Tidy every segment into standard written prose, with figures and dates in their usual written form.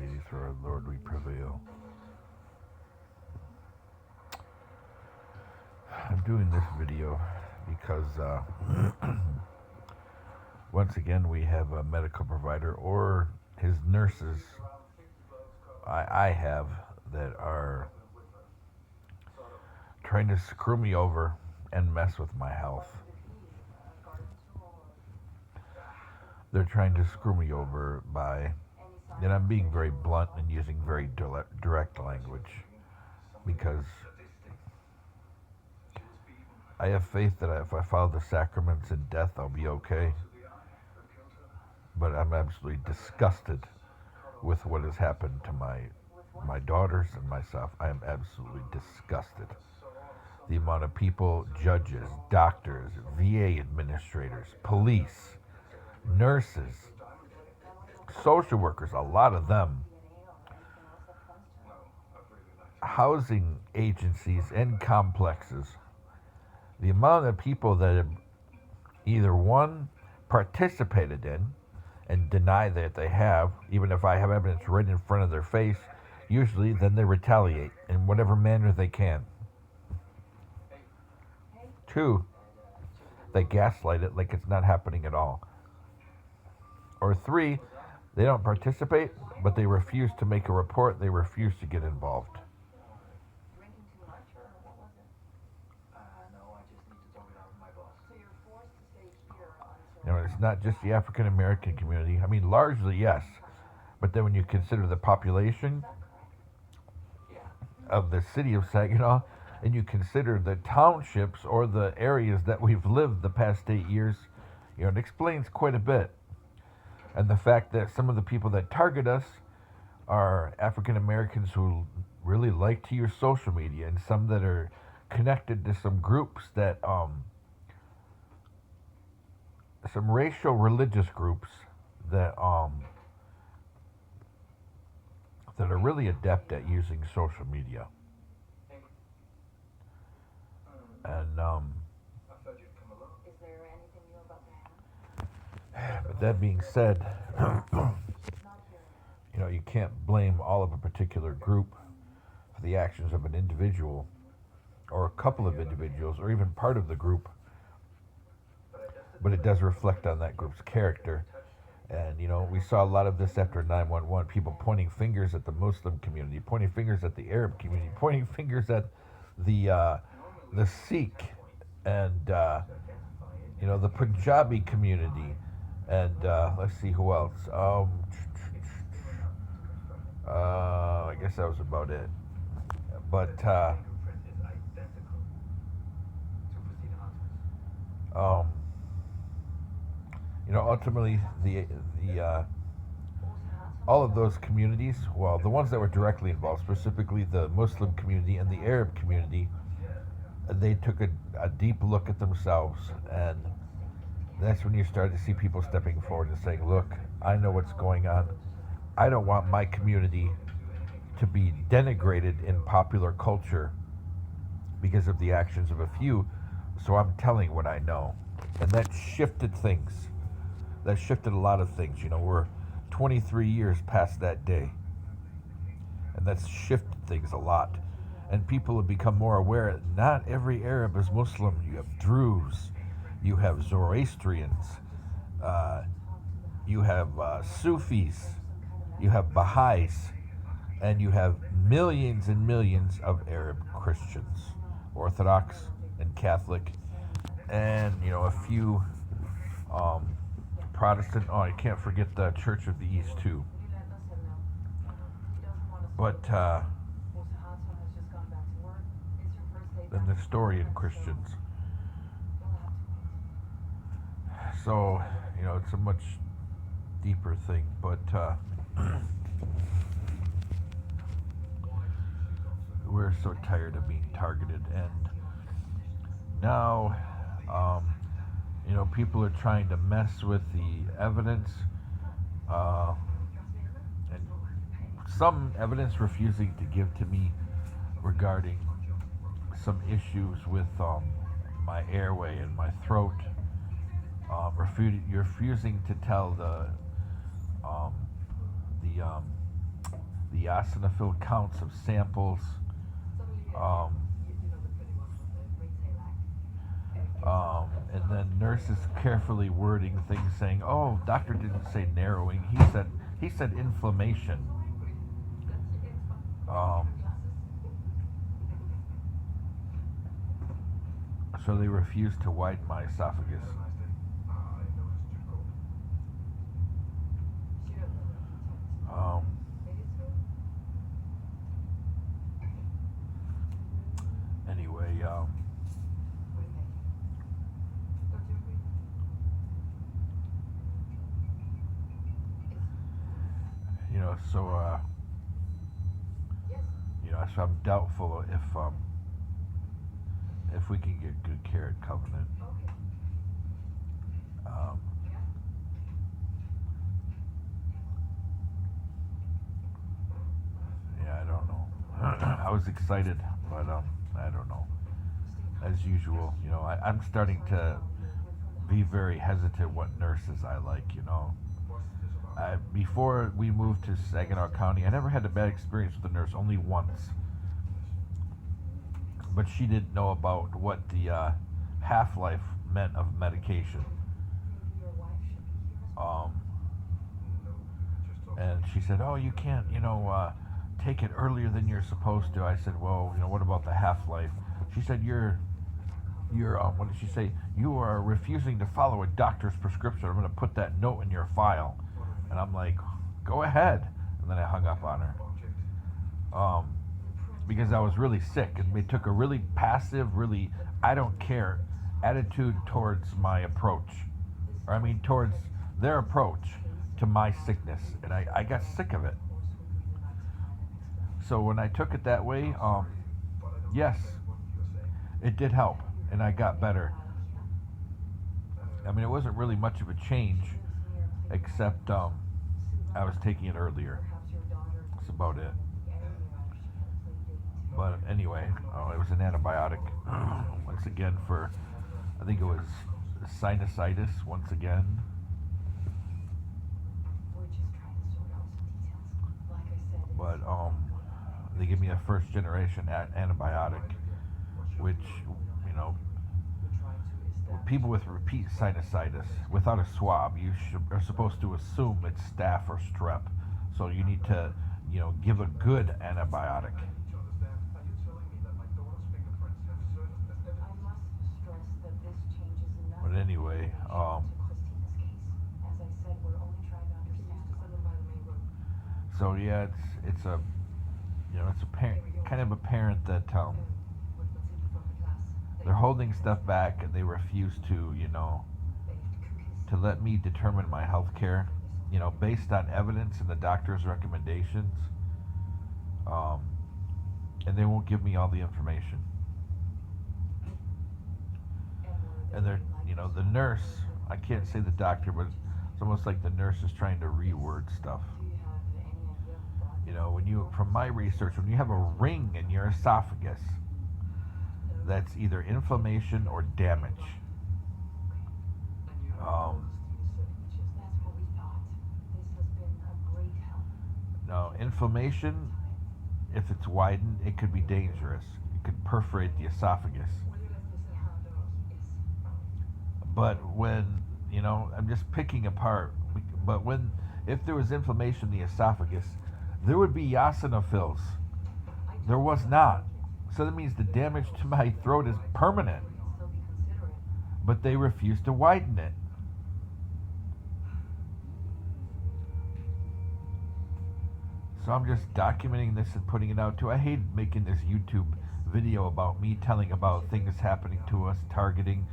lady, through our Lord we prevail. I'm doing this video because once again we have a medical provider or his nurses I have that are trying to screw me over and mess with my health. They're trying to screw me over by, and I'm being very blunt and using very direct language because I have faith that if I follow the sacraments in death, I'll be okay. But I'm absolutely disgusted with what has happened to my daughters and myself. I am absolutely disgusted. The amount of people, judges, doctors, VA administrators, police, nurses, social workers, a lot of them, housing agencies and complexes, the amount of people that have either one, participated in and deny that they have, even if I have evidence right in front of their face, usually then they retaliate in whatever manner they can. Two, they gaslight it like it's not happening at all. Or three, they don't participate, but they refuse to make a report, they refuse to get involved. You know, it's not just the African American community. I mean, largely, yes. But then when you consider the population of the city of Saginaw, and you consider the townships or the areas that we've lived the past 8 years, you know, it explains quite a bit. And the fact that some of the people that target us are African Americans who really like to use social media, and some that are connected to some groups that, some racial religious groups that that are really adept at using social media. And but that being said, you know, you can't blame all of a particular group for the actions of an individual or a couple of individuals or even part of the group, but it does reflect on that group's character. And, you know, we saw a lot of this after 9/11, people pointing fingers at the Muslim community, pointing fingers at the Arab community, pointing fingers at the Sikh and, you know, the Punjabi community. And let's see who else. I guess that was about it. But you know, ultimately, the all of those communities, well, the ones that were directly involved, specifically the Muslim community and the Arab community, they took a deep look at themselves, and that's when you started to see people stepping forward and saying, look, I know what's going on. I don't want my community to be denigrated in popular culture because of the actions of a few, so I'm telling what I know. And that shifted things. That shifted a lot of things. You know, we're 23 years past that day. And that's shifted things a lot. And people have become more aware that not every Arab is Muslim. You have Druze, you have Zoroastrians, you have Sufis, you have Baha'is, and you have millions and millions of Arab Christians, Orthodox and Catholic, and, you know, a few Protestant. Oh, I can't forget the Church of the East too. But then the Nestorian Christians. So, you know, it's a much deeper thing. But we're so tired of being targeted, and now, you know, people are trying to mess with the evidence, and some evidence refusing to give to me regarding some issues with my airway and my throat, refusing to tell the the eosinophil counts of samples, um, and then nurses carefully wording things, saying, "Oh, doctor didn't say narrowing. He said inflammation." Um, so they refused to widen my esophagus. Um, anyway, so I'm doubtful if we can get good care at Covenant. Um, yeah, I don't know. I was excited, but I don't know. As usual, I'm starting to be very hesitant what nurses I like. Before we moved to Saginaw County, I never had a bad experience with a nurse, only once. But she didn't know about what the half-life meant of medication. Um, and she said, "Oh, you can't, take it earlier than you're supposed to." I said, "Well, what about the half-life?" She said, "You're what did she say? You are refusing to follow a doctor's prescription. I'm going to put that note in your file." And I'm like, "Go ahead." And then I hung up on her. Because I was really sick, and they took a really passive, really I don't care attitude towards my approach. Towards their approach to my sickness. And I got sick of it. So when I took it that way, yes, it did help, and I got better. It wasn't really much of a change, except I was taking it earlier. That's about it. But anyway, it was an antibiotic once again for, I think it was sinusitis once again. But they give me a first generation antibiotic, which people with repeat sinusitis without a swab, you are supposed to assume it's staph or strep. So you need to give a good antibiotic. But anyway, so yeah, it's kind of apparent that they're holding stuff back, and they refuse to let me determine my health care, based on evidence and the doctor's recommendations. And they won't give me all the information. And they're, the nurse, I can't say the doctor, but it's almost like the nurse is trying to reword stuff. From my research, when you have a ring in your esophagus, that's either inflammation or damage. Now, inflammation, if it's widened, it could be dangerous. It could perforate the esophagus. But when, I'm just picking apart, but if there was inflammation in the esophagus, there would be eosinophils. There was not. So that means the damage to my throat is permanent. But they refuse to widen it. So I'm just documenting this and putting it out too. I hate making this YouTube video about me telling about things happening to us, targeting.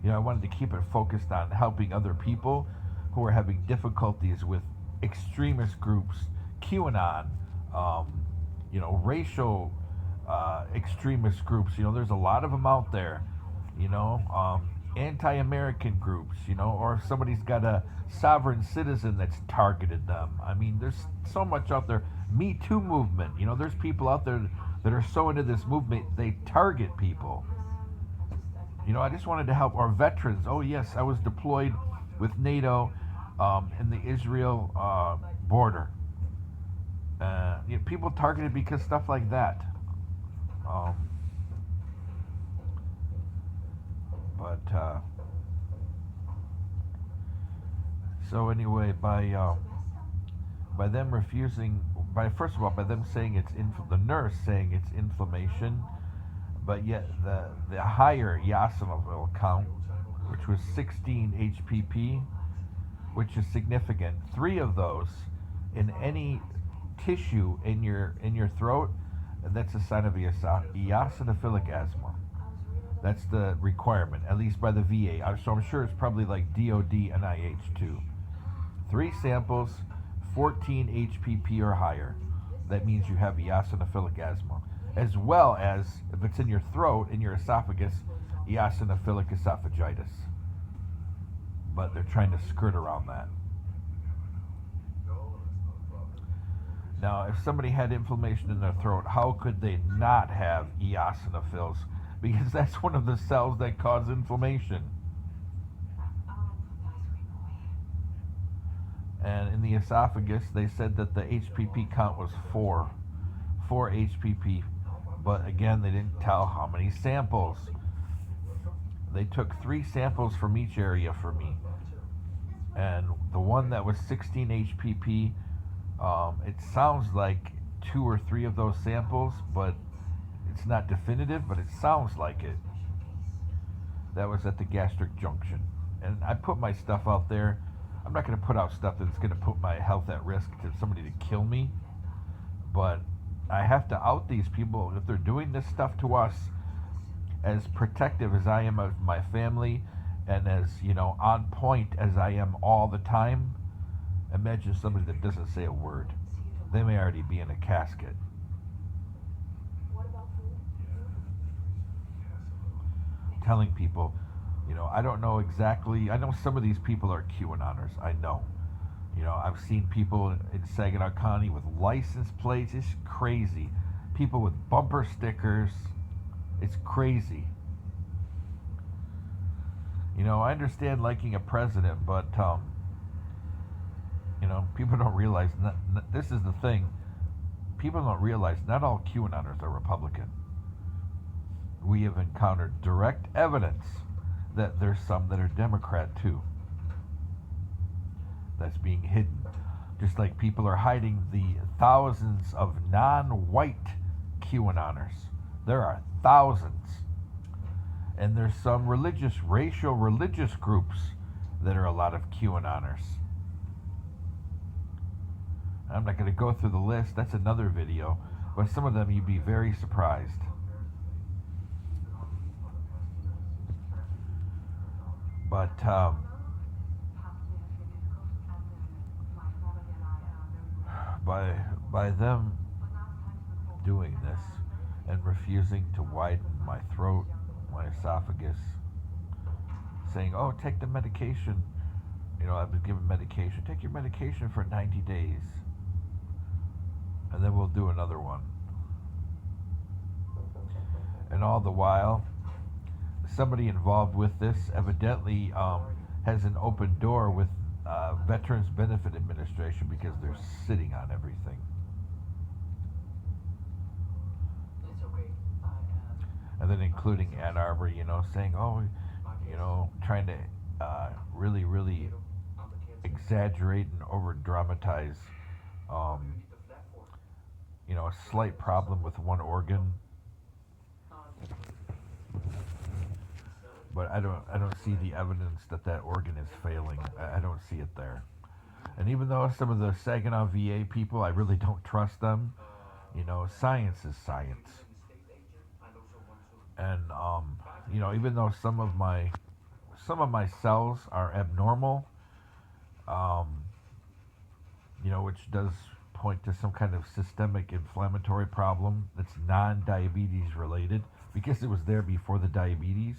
I wanted to keep it focused on helping other people who are having difficulties with extremist groups, QAnon, racial extremist groups. There's a lot of them out there. Anti-American groups. Or if somebody's got a sovereign citizen that's targeted them. There's so much out there. Me Too movement. There's people out there that are so into this movement they target people. I just wanted to help our veterans. Oh yes, I was deployed with NATO in the Israel border. people targeted because stuff like that. Um, but so anyway, by them refusing, by first of all, by them saying the nurse saying it's inflammation, but yet the higher eosinophil count, which was 16 HPP, which is significant. 3 of those in any tissue in your throat, that's a sign of eosinophilic asthma. That's the requirement, at least by the VA. So I'm sure it's probably like DOD, NIH too. 3 samples, 14 HPP or higher. That means you have eosinophilic asthma. As well as, if it's in your throat, in your esophagus, eosinophilic esophagitis. But they're trying to skirt around that. Now, if somebody had inflammation in their throat, how could they not have eosinophils? Because that's one of the cells that cause inflammation. And in the esophagus, they said that the HPP count was 4 HPP. But again, they didn't tell how many samples. They took 3 samples from each area for me. And the one that was 16 HPP, it sounds like 2 or 3 of those samples, but it's not definitive, but it sounds like it. That was at the gastric junction. And I put my stuff out there. I'm not going to put out stuff that's going to put my health at risk to somebody to kill me. But I have to out these people. If they're doing this stuff to us, as protective as I am of my family, and as, on point as I am all the time, imagine somebody that doesn't say a word. They may already be in a casket. Telling people, I don't know exactly. I know some of these people are QAnoners. I know. I've seen people in Saginaw County with license plates. It's crazy. People with bumper stickers. It's crazy. I understand liking a president, but people don't realize. This is the thing. People don't realize not all QAnoners are Republican. We have encountered direct evidence that there's some that are Democrat too. That's being hidden. Just like people are hiding the thousands of non-white QAnoners. There are thousands. And there's some racial religious groups that are a lot of QAnoners. I'm not going to go through the list. That's another video. But some of them you'd be very surprised. But by them doing this and refusing to widen my throat, my esophagus, saying, "Oh, take the medication." I've been given medication. Take your medication for 90 days, and then we'll do another one. And all the while, somebody involved with this evidently has an open door with Veterans Benefit Administration because they're sitting on everything. And then including Ann Arbor, saying, trying to really, really exaggerate and over dramatize, a slight problem with one organ. But I don't see the evidence that organ is failing. I don't see it there. And even though some of the Saginaw VA people, I really don't trust them. Science is science. And even though some of my cells are abnormal, which does point to some kind of systemic inflammatory problem that's non-diabetes related, because it was there before the diabetes.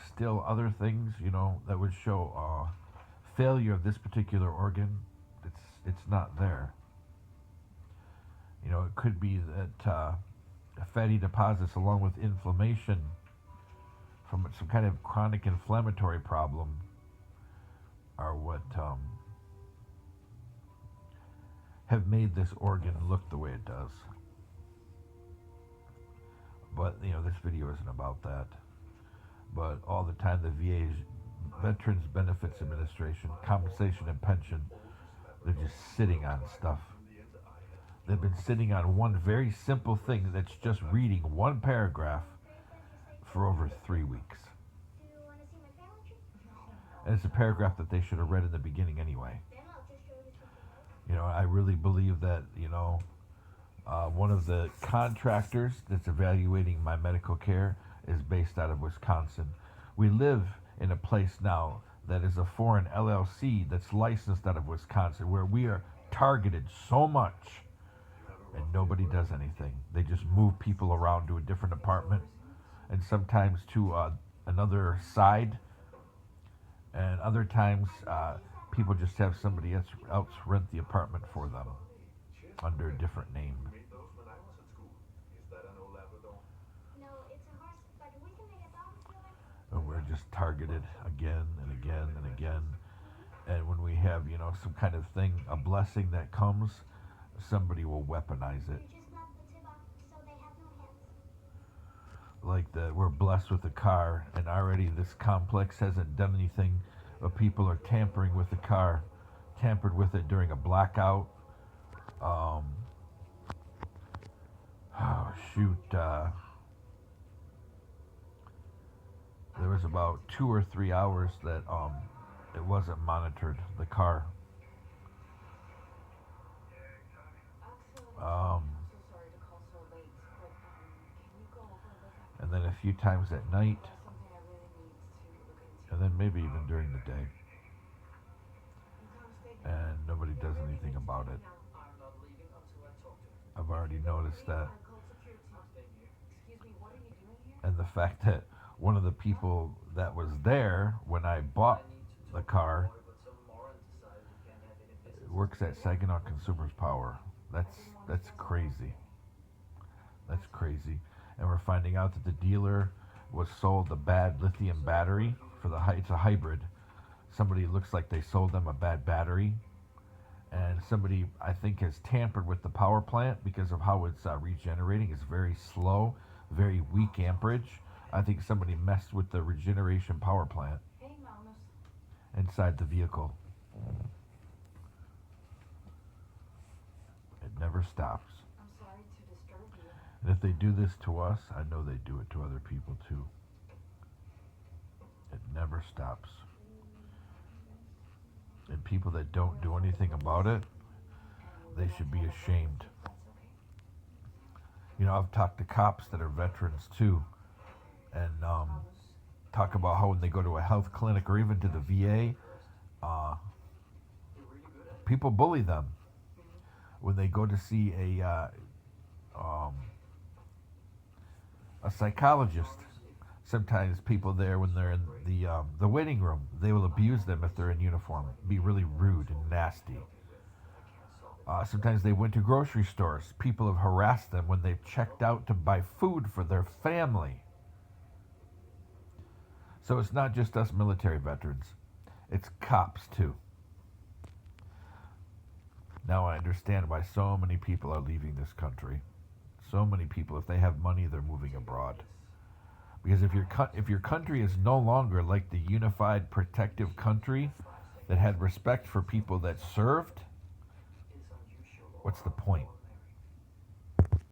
Still other things, that would show failure of this particular organ. It's not there. It could be that fatty deposits along with inflammation from some kind of chronic inflammatory problem are what have made this organ look the way it does. But, this video isn't about that. But all the time, the VA's Veterans Benefits Administration, Compensation and Pension, they're just sitting on stuff. They've been sitting on one very simple thing that's just reading one paragraph for over 3 weeks. And it's a paragraph that they should have read in the beginning anyway. I really believe that, one of the contractors that's evaluating my medical care is based out of Wisconsin. We live in a place now that is a foreign LLC that's licensed out of Wisconsin, where we are targeted so much and nobody does anything. They just move people around to a different apartment and sometimes to another side, and other times people just have somebody else rent the apartment for them under a different name. And we're just targeted again and again and again. And when we have, some kind of thing, a blessing that comes, somebody will weaponize it. Like we're blessed with a car, and already this complex hasn't done anything, but people are tampering with the car, tampered with it during a blackout. There was about 2 or 3 hours that it wasn't monitored, the car. And then a few times at night, and then maybe even during the day. And nobody does anything about it. I've already noticed that. And the fact that one of the people that was there when I bought the car works at Saginaw Consumers Power. That's crazy. That's crazy. And we're finding out that the dealer was sold a bad lithium battery it's a hybrid. Somebody looks like they sold them a bad battery, and somebody, I think, has tampered with the power plant because of how it's regenerating. It's very slow, very weak amperage. I think somebody messed with the regeneration power plant inside the vehicle. It never stops. I'm sorry to disturb you. And if they do this to us, I know they do it to other people too. It never stops. And people that don't do anything about it, they should be ashamed. I've talked to cops that are veterans too, and talk about how when they go to a health clinic or even to the VA, people bully them. When they go to see a psychologist, sometimes people there, when they're in the waiting room, they will abuse them if they're in uniform, be really rude and nasty. Sometimes they went to grocery stores. People have harassed them when they've checked out to buy food for their family. So it's not just us military veterans. It's cops too. Now I understand why so many people are leaving this country. So many people, if they have money, they're moving abroad. Because if your country is no longer like the unified, protective country that had respect for people that served, what's the point?